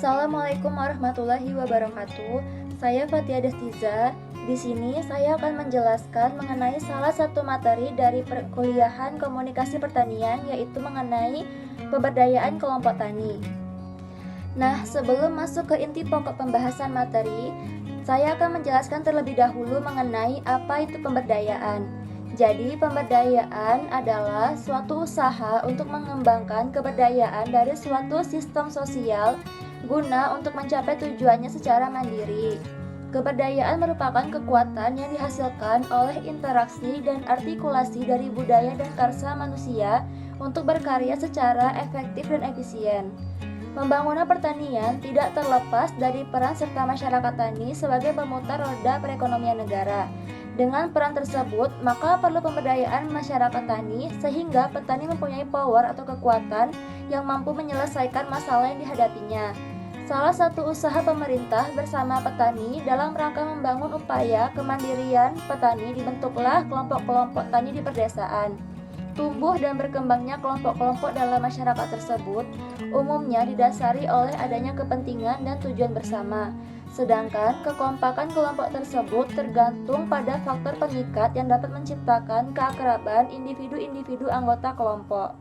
Assalamualaikum warahmatullahi wabarakatuh. Saya Fatia Destiza. Di sini saya akan menjelaskan mengenai salah satu materi dari perkuliahan Komunikasi Pertanian, yaitu mengenai pemberdayaan kelompok tani. Nah, sebelum masuk ke inti pokok pembahasan materi, saya akan menjelaskan terlebih dahulu mengenai apa itu pemberdayaan. Jadi, pemberdayaan adalah suatu usaha untuk mengembangkan keberdayaan dari suatu sistem sosial guna untuk mencapai tujuannya secara mandiri. Keberdayaan merupakan kekuatan yang dihasilkan oleh interaksi dan artikulasi dari budaya dan karsa manusia untuk berkarya secara efektif dan efisien. Pembangunan pertanian tidak terlepas dari peran serta masyarakat tani sebagai pemutar roda perekonomian negara. Dengan peran tersebut, maka perlu pemberdayaan masyarakat tani sehingga petani mempunyai power atau kekuatan yang mampu menyelesaikan masalah yang dihadapinya. Salah satu usaha pemerintah bersama petani dalam rangka membangun upaya kemandirian petani dibentuklah kelompok-kelompok tani di perdesaan. Tumbuh dan berkembangnya kelompok-kelompok dalam masyarakat tersebut umumnya didasari oleh adanya kepentingan dan tujuan bersama. Sedangkan kekompakan kelompok tersebut tergantung pada faktor pengikat yang dapat menciptakan keakraban individu-individu anggota kelompok.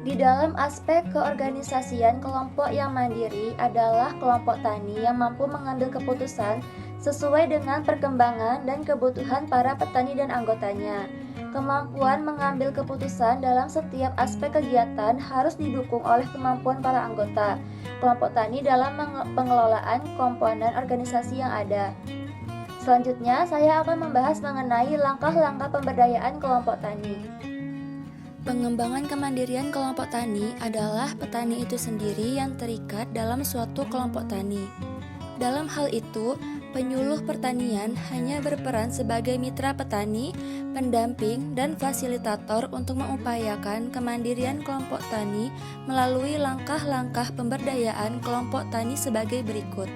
Di dalam aspek keorganisasian, kelompok yang mandiri adalah kelompok tani yang mampu mengambil keputusan sesuai dengan perkembangan dan kebutuhan para petani dan anggotanya. Kemampuan mengambil keputusan dalam setiap aspek kegiatan harus didukung oleh kemampuan para anggota kelompok tani dalam pengelolaan komponen organisasi yang ada. Selanjutnya, saya akan membahas mengenai langkah-langkah pemberdayaan kelompok tani. Pengembangan kemandirian kelompok tani adalah petani itu sendiri yang terikat dalam suatu kelompok tani. Dalam hal itu, penyuluh pertanian hanya berperan sebagai mitra petani, pendamping, dan fasilitator untuk mengupayakan kemandirian kelompok tani melalui langkah-langkah pemberdayaan kelompok tani sebagai berikut.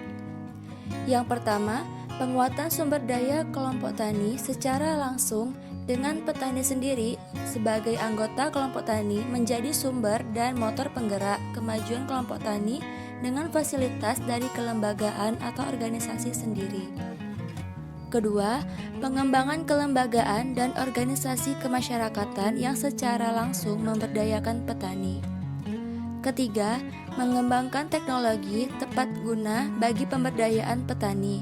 Yang pertama, penguatan sumber daya kelompok tani secara langsung dengan petani sendiri sebagai anggota kelompok tani menjadi sumber dan motor penggerak kemajuan kelompok tani dengan fasilitas dari kelembagaan atau organisasi sendiri. Kedua, pengembangan kelembagaan dan organisasi kemasyarakatan yang secara langsung memberdayakan petani. Ketiga, mengembangkan teknologi tepat guna bagi pemberdayaan petani.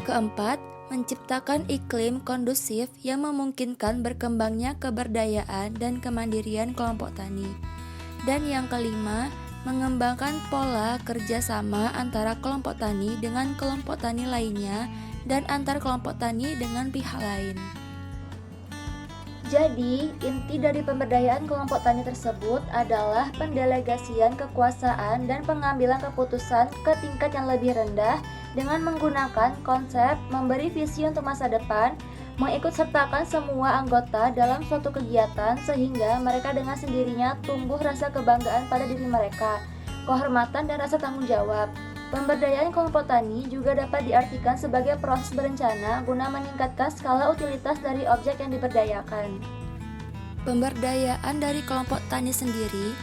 Keempat, menciptakan iklim kondusif yang memungkinkan berkembangnya keberdayaan dan kemandirian kelompok tani. Dan yang kelima, mengembangkan pola kerjasama antara kelompok tani dengan kelompok tani lainnya dan antar kelompok tani dengan pihak lain. Jadi, inti dari pemberdayaan kelompok tani tersebut adalah pendelegasian kekuasaan dan pengambilan keputusan ke tingkat yang lebih rendah dengan menggunakan konsep memberi visi untuk masa depan, mengikutsertakan semua anggota dalam suatu kegiatan sehingga mereka dengan sendirinya tumbuh rasa kebanggaan pada diri mereka, kehormatan dan rasa tanggung jawab. Pemberdayaan kelompok tani juga dapat diartikan sebagai proses berencana guna meningkatkan skala utilitas dari objek yang diberdayakan. Pemberdayaan dari kelompok tani sendiri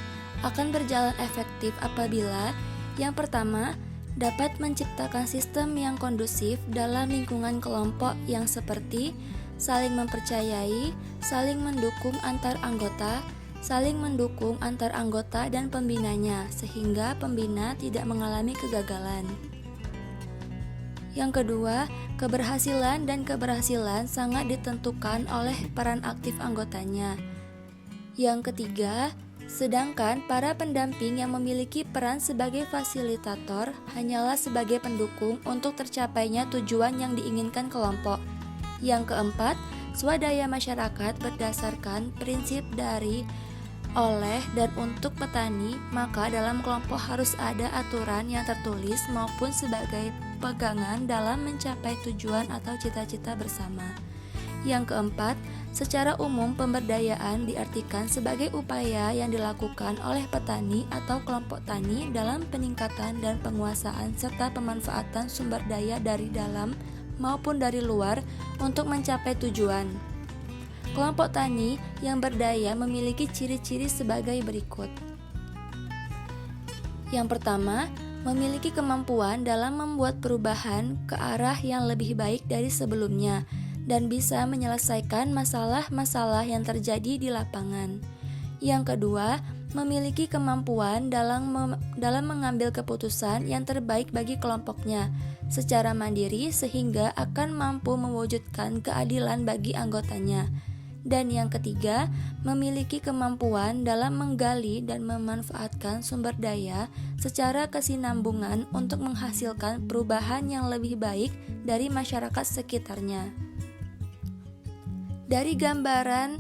akan berjalan efektif apabila yang pertama, dapat menciptakan sistem yang kondusif dalam lingkungan kelompok yang seperti saling mempercayai, saling mendukung antar anggota, saling mendukung antar anggota dan pembinanya sehingga pembina tidak mengalami kegagalan. Yang kedua, keberhasilan dan keberhasilan sangat ditentukan oleh peran aktif anggotanya. Yang ketiga, sedangkan para pendamping yang memiliki peran sebagai fasilitator hanyalah sebagai pendukung untuk tercapainya tujuan yang diinginkan kelompok. Yang keempat, swadaya masyarakat berdasarkan prinsip dari, oleh, dan untuk petani, maka dalam kelompok harus ada aturan yang tertulis maupun sebagai pegangan dalam mencapai tujuan atau cita-cita bersama. Yang keempat, secara umum pemberdayaan diartikan sebagai upaya yang dilakukan oleh petani atau kelompok tani dalam peningkatan dan penguasaan serta pemanfaatan sumber daya dari dalam maupun dari luar untuk mencapai tujuan. Kelompok tani yang berdaya memiliki ciri-ciri sebagai berikut. Yang pertama, memiliki kemampuan dalam membuat perubahan ke arah yang lebih baik dari sebelumnya dan bisa menyelesaikan masalah-masalah yang terjadi di lapangan. Yang kedua, memiliki kemampuan dalam mengambil keputusan yang terbaik bagi kelompoknya secara mandiri sehingga akan mampu mewujudkan keadilan bagi anggotanya. Dan yang ketiga, memiliki kemampuan dalam menggali dan memanfaatkan sumber daya secara kesinambungan untuk menghasilkan perubahan yang lebih baik dari masyarakat sekitarnya. Dari gambaran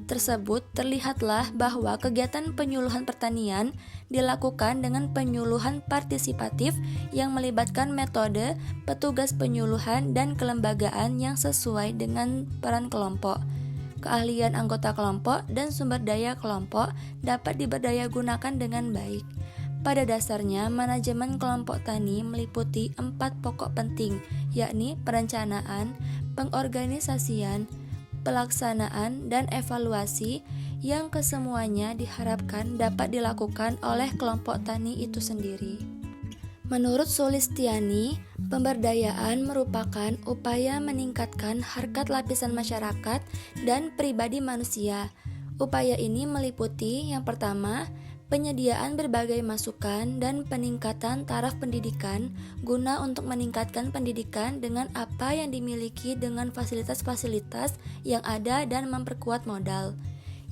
tersebut terlihatlah bahwa kegiatan penyuluhan pertanian dilakukan dengan penyuluhan partisipatif yang melibatkan metode, petugas penyuluhan, dan kelembagaan yang sesuai dengan peran kelompok. Keahlian anggota kelompok dan sumber daya kelompok dapat diberdayagunakan dengan baik. Pada dasarnya, manajemen kelompok tani meliputi 4 pokok penting, yakni perencanaan, pengorganisasian, pelaksanaan, dan evaluasi yang kesemuanya diharapkan dapat dilakukan oleh kelompok tani itu sendiri. Menurut Sulistiani, pemberdayaan merupakan upaya meningkatkan harkat lapisan masyarakat dan pribadi manusia. Upaya ini meliputi yang pertama, penyediaan berbagai masukan dan peningkatan taraf pendidikan guna untuk meningkatkan pendidikan dengan apa yang dimiliki dengan fasilitas-fasilitas yang ada dan memperkuat modal.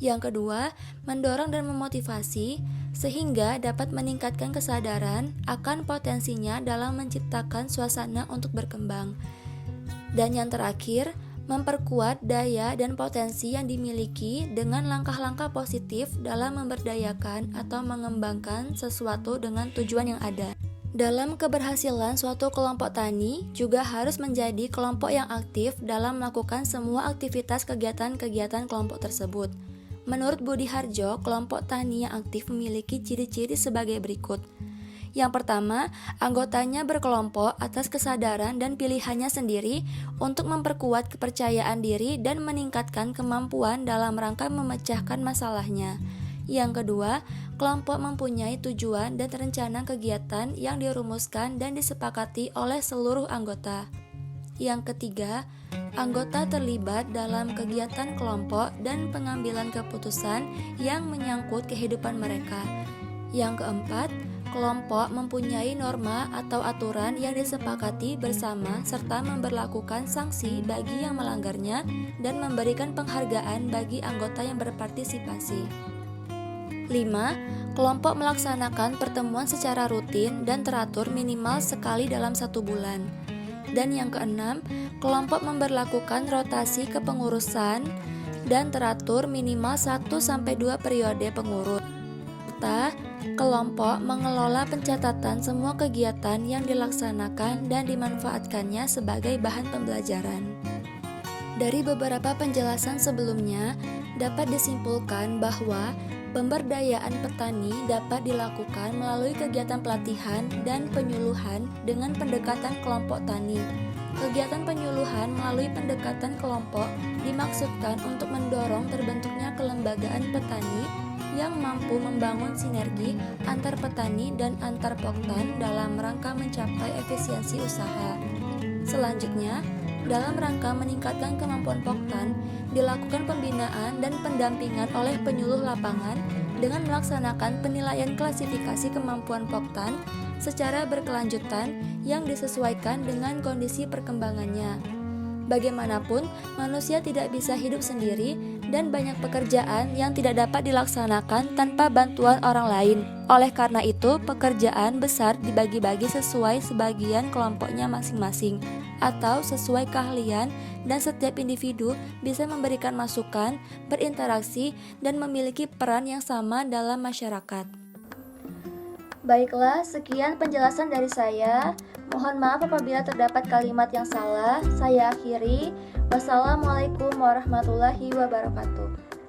Yang kedua, mendorong dan memotivasi sehingga dapat meningkatkan kesadaran akan potensinya dalam menciptakan suasana untuk berkembang. Dan yang terakhir, memperkuat daya dan potensi yang dimiliki dengan langkah-langkah positif dalam memberdayakan atau mengembangkan sesuatu dengan tujuan yang ada. Dalam keberhasilan suatu kelompok tani juga harus menjadi kelompok yang aktif dalam melakukan semua aktivitas kegiatan-kegiatan kelompok tersebut. Menurut Budi Harjo, kelompok tani yang aktif memiliki ciri-ciri sebagai berikut. Yang pertama, anggotanya berkelompok atas kesadaran dan pilihannya sendiri untuk memperkuat kepercayaan diri dan meningkatkan kemampuan dalam rangka memecahkan masalahnya. Yang kedua, kelompok mempunyai tujuan dan rencana kegiatan yang dirumuskan dan disepakati oleh seluruh anggota. Yang ketiga, anggota terlibat dalam kegiatan kelompok dan pengambilan keputusan yang menyangkut kehidupan mereka. Yang keempat, kelompok mempunyai norma atau aturan yang disepakati bersama serta memberlakukan sanksi bagi yang melanggarnya dan memberikan penghargaan bagi anggota yang berpartisipasi. 5. Kelompok melaksanakan pertemuan secara rutin dan teratur minimal sekali dalam 1 bulan. Dan yang keenam, kelompok memberlakukan rotasi kepengurusan dan teratur minimal 1-2 periode pengurus. Serta kelompok mengelola pencatatan semua kegiatan yang dilaksanakan dan dimanfaatkannya sebagai bahan pembelajaran. Dari beberapa penjelasan sebelumnya, dapat disimpulkan bahwa pemberdayaan petani dapat dilakukan melalui kegiatan pelatihan dan penyuluhan dengan pendekatan kelompok tani. Kegiatan penyuluhan melalui pendekatan kelompok dimaksudkan untuk mendorong terbentuknya kelembagaan petani yang mampu membangun sinergi antar petani dan antar poktan dalam rangka mencapai efisiensi usaha. Selanjutnya, dalam rangka meningkatkan kemampuan poktan, dilakukan pembinaan dan pendampingan oleh penyuluh lapangan dengan melaksanakan penilaian klasifikasi kemampuan poktan secara berkelanjutan yang disesuaikan dengan kondisi perkembangannya. Bagaimanapun, manusia tidak bisa hidup sendiri dan banyak pekerjaan yang tidak dapat dilaksanakan tanpa bantuan orang lain. Oleh karena itu, pekerjaan besar dibagi-bagi sesuai sebagian kelompoknya masing-masing atau sesuai keahlian, dan setiap individu bisa memberikan masukan, berinteraksi, dan memiliki peran yang sama dalam masyarakat. Baiklah, sekian penjelasan dari saya. Mohon maaf apabila terdapat kalimat yang salah. Saya akhiri. Wassalamualaikum warahmatullahi wabarakatuh.